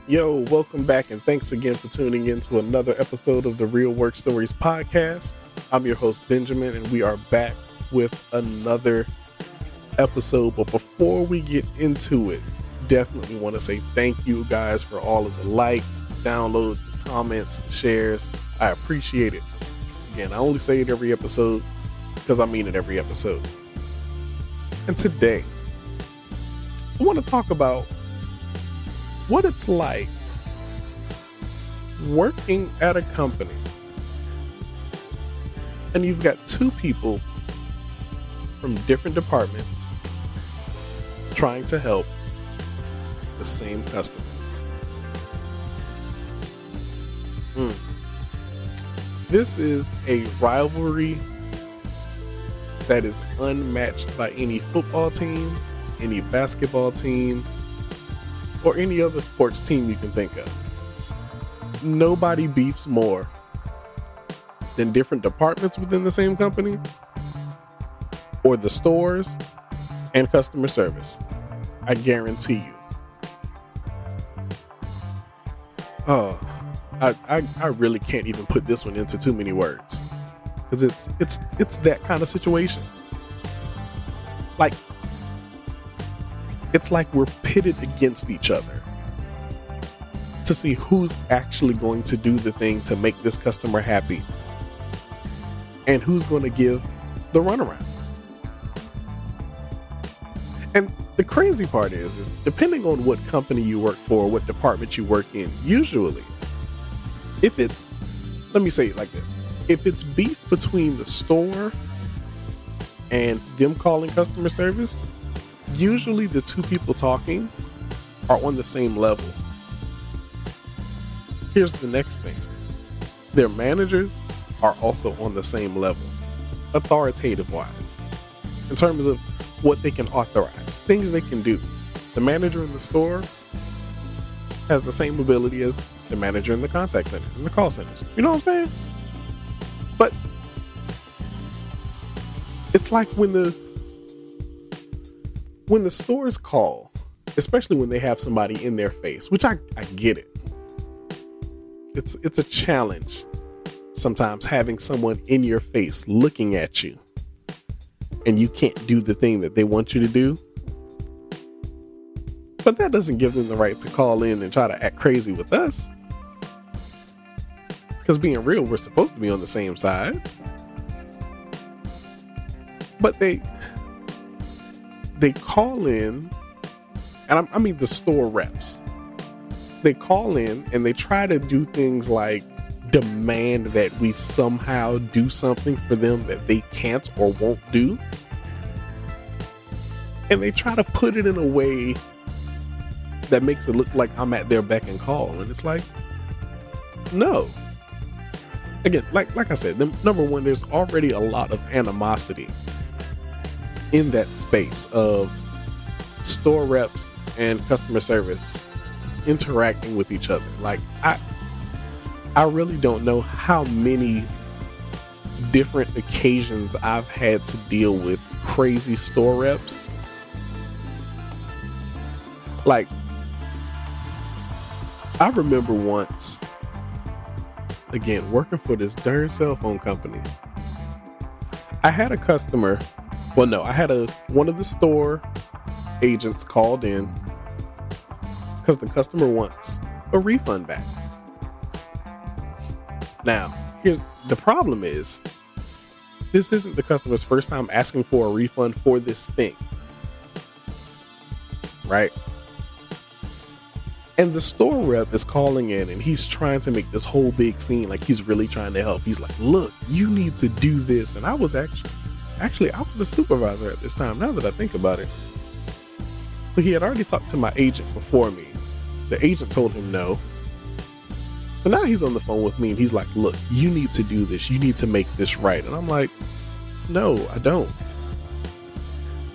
Yo, welcome back, and thanks again for tuning in to another episode of the Real Work Stories podcast. I'm your host, Benjamin, and we are back with another episode. But before we get into it, definitely want to say thank you guys for all of the likes, the downloads, the comments, the shares. I appreciate it. Again, I only say it every episode because I mean it every episode. And today, I want to talk about what it's like working at a company and you've got two people from different departments trying to help the same customer. This is a rivalry that is unmatched by any football team, any basketball team, or any other sports team you can think of. Nobody beefs more than different departments within the same company or the stores and customer service. I guarantee you. I really can't even put this one into too many words because it's that kind of situation. It's like we're pitted against each other to see who's actually going to do the thing to make this customer happy and who's going to give the runaround. And the crazy part is depending on what company you work for, what department you work in, usually, let me say it like this, if it's beef between the store and them calling customer service, usually the two people talking are on the same level. Here's the next thing. Their managers are also on the same level, authoritative wise, in terms of what they can authorize, things they can do. The manager in the store has the same ability as the manager in the contact center, in the call centers. You know what I'm saying? But it's like when the stores call, especially when they have somebody in their face, which I get it. It's a challenge sometimes having someone in your face looking at you and you can't do the thing that they want you to do. But that doesn't give them the right to call in and try to act crazy with us. Because being real, we're supposed to be on the same side. But they call in, and I mean the store reps. They call in and they try to do things like demand that we somehow do something for them that they can't or won't do. And they try to put it in a way that makes it look like I'm at their beck and call. And it's like, no. Again, like I said, number one, there's already a lot of animosity in that space of store reps and customer service interacting with each other. Like I really don't know how many different occasions I've had to deal with crazy store reps. Like, I remember once, again, working for this darn cell phone company, I had a customer. Well, no, I had one of the store agents called in because the customer wants a refund back. Now, here's the problem is, this isn't the customer's first time asking for a refund for this thing. Right? And the store rep is calling in and he's trying to make this whole big scene like he's really trying to help. He's like, look, you need to do this. And I was actually, I was a supervisor at this time, now that I think about it. So he had already talked to my agent before me. The agent told him no. So now he's on the phone with me and he's like, look, you need to do this. You need to make this right. And I'm like, no, I don't.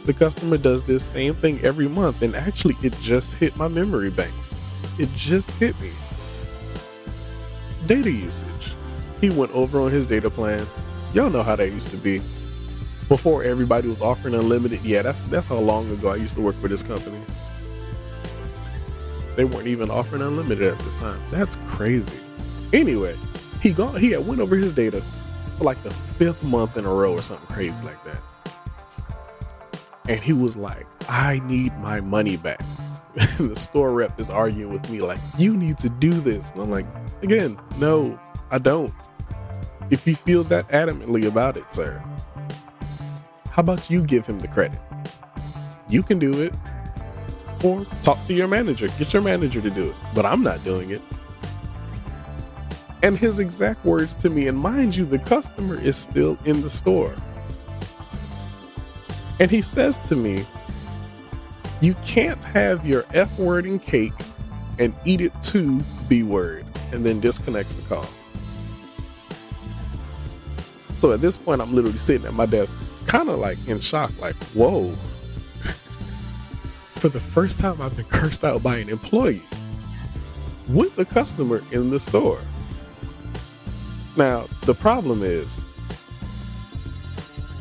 The customer does this same thing every month. And actually, it just hit my memory banks. It just hit me. Data usage. He went over on his data plan. Y'all know how that used to be. Before everybody was offering unlimited. Yeah, that's how long ago I used to work for this company. They weren't even offering unlimited at this time. That's crazy. Anyway, he had went over his data for like the 5th month in a row or something crazy like that. And he was like, I need my money back. And the store rep is arguing with me like, you need to do this. And I'm like, again, no, I don't. If you feel that adamantly about it, sir, how about you give him the credit? You can do it. Or talk to your manager. Get your manager to do it. But I'm not doing it. And his exact words to me, and mind you, the customer is still in the store. And he says to me, you can't have your F word in cake and eat it too, B word, and then disconnects the call. So at this point, I'm literally sitting at my desk, kind of like in shock, like, whoa. For the first time, I've been cursed out by an employee with the customer in the store. Now, the problem is,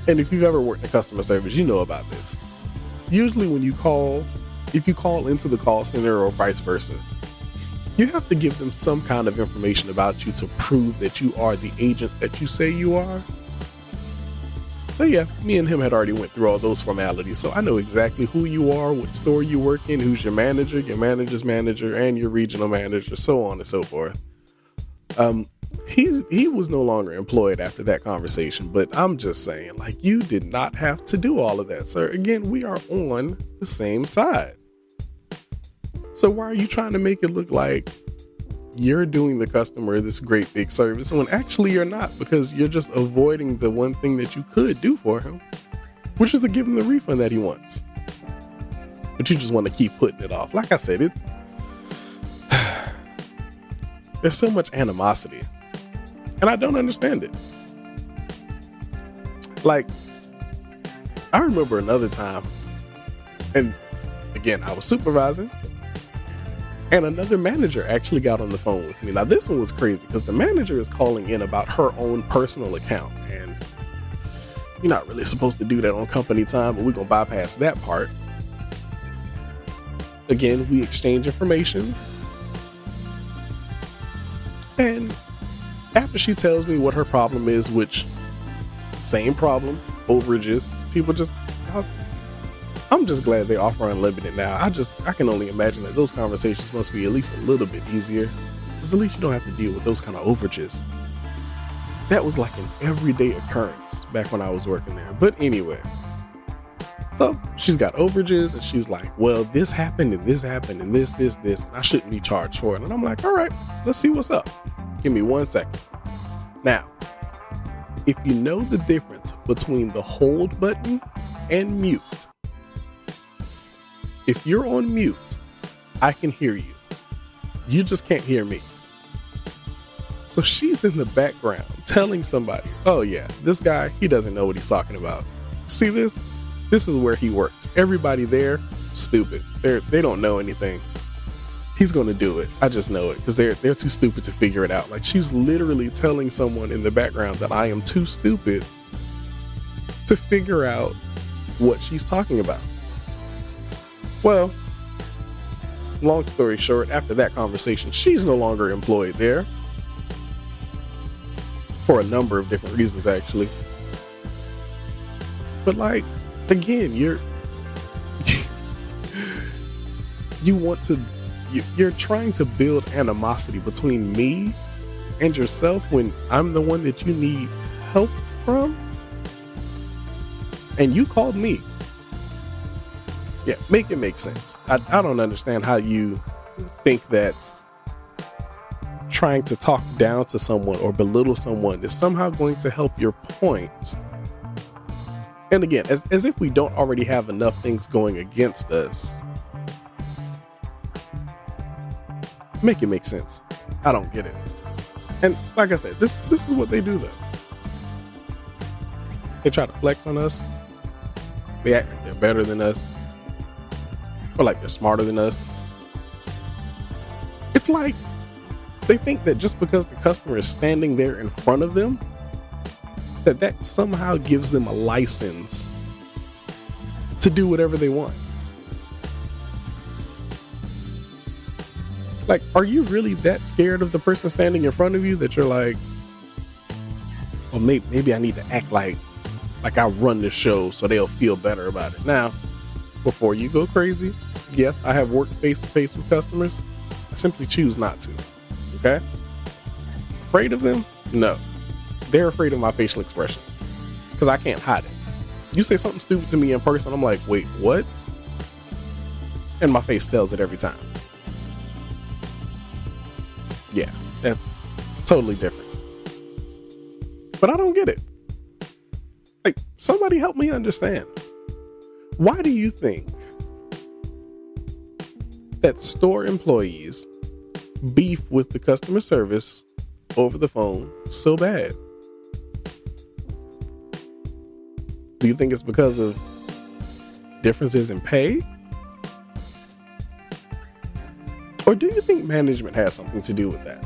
and if you've ever worked in customer service, you know about this. Usually when you call, if you call into the call center or vice versa, you have to give them some kind of information about you to prove that you are the agent that you say you are. So yeah, me and him had already went through all those formalities. So I know exactly who you are, what store you work in, who's your manager's manager, and your regional manager, so on and so forth. He was no longer employed after that conversation, but I'm just saying, like, you did not have to do all of that, sir. Again, we are on the same side. So why are you trying to make it look like you're doing the customer this great big service when actually you're not, because you're just avoiding the one thing that you could do for him, which is to give him the refund that he wants. But you just want to keep putting it off. Like I said, there's so much animosity, and I don't understand it. Like, I remember another time, and again, I was supervising, and another manager actually got on the phone with me. Now, this one was crazy because the manager is calling in about her own personal account, and you're not really supposed to do that on company time, but we're going to bypass that part. Again, we exchange information. And after she tells me what her problem is, which same problem, overages, people just, I'm just glad they offer unlimited now. I can only imagine that those conversations must be at least a little bit easier, because at least you don't have to deal with those kind of overages. That was like an everyday occurrence back when I was working there. But anyway, so she's got overages, and she's like, well, this happened and this happened and this, and I shouldn't be charged for it. And I'm like, all right, let's see what's up. Give me 1 second. Now, if you know the difference between the hold button and mute, if you're on mute, I can hear you. You just can't hear me. So she's in the background telling somebody, oh yeah, this guy, he doesn't know what he's talking about. See this? This is where he works. Everybody there, stupid. They don't know anything. He's going to do it. I just know it because they're too stupid to figure it out. Like, she's literally telling someone in the background that I am too stupid to figure out what she's talking about. Well, long story short, after that conversation, she's no longer employed there for a number of different reasons, actually. But like, again, you're trying to build animosity between me and yourself when I'm the one that you need help from, and you called me. Yeah, make it make sense. I don't understand how you think that trying to talk down to someone or belittle someone is somehow going to help your point. And again, as if we don't already have enough things going against us. Make it make sense. I don't get it. And like I said, this is what they do though. They try to flex on us. They act like they're better than us. Or like they're smarter than us. It's like they think that just because the customer is standing there in front of them, that somehow gives them a license to do whatever they want. Like, are you really that scared of the person standing in front of you that you're like, well, maybe I need to act like I run the show so they'll feel better about it. Now, before you go crazy, yes, I have worked face to face with customers. I simply choose not to. Okay? Afraid of them? No. They're afraid of my facial expressions because I can't hide it. You say something stupid to me in person, I'm like, wait, what? And my face tells it every time. Yeah, it's totally different. But I don't get it. Like, somebody help me understand. Why do you think that store employees beef with the customer service over the phone so bad? Do you think it's because of differences in pay? Or do you think management has something to do with that?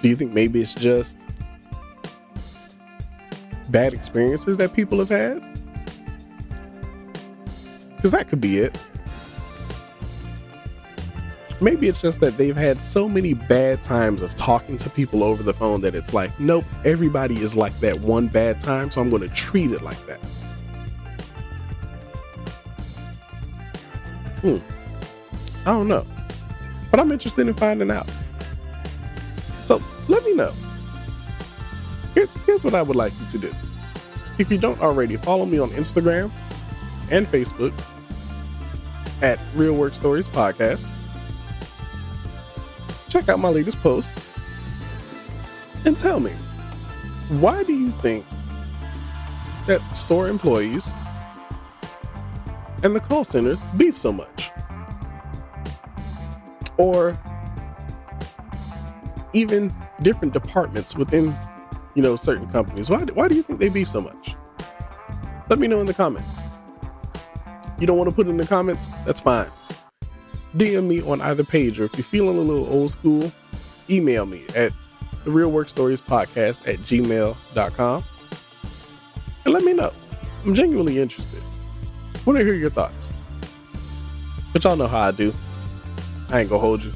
Do you think maybe it's just bad experiences that people have had? Because that could be it. Maybe it's just that they've had so many bad times of talking to people over the phone that it's like, nope, everybody is like that one bad time, so I'm going to treat it like that. I don't know. But I'm interested in finding out. So let me know. Here's what I would like you to do. If you don't already, follow me on Instagram and Facebook at Real Work Stories Podcast. Check out my latest post and tell me, why do you think that store employees and the call centers beef so much? Or even different departments within, certain companies. Why do you think they beef so much? Let me know in the comments. You don't want to put it in the comments? That's fine. DM me on either page, or if you're feeling a little old school, email me at therealworkstoriespodcast@gmail.com and let me know. I'm genuinely interested. I want to hear your thoughts. But y'all know how I do. I ain't gonna hold you.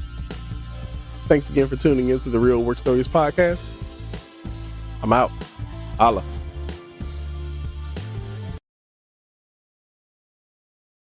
Thanks again for tuning into the Real Work Stories Podcast. I'm out. Holla.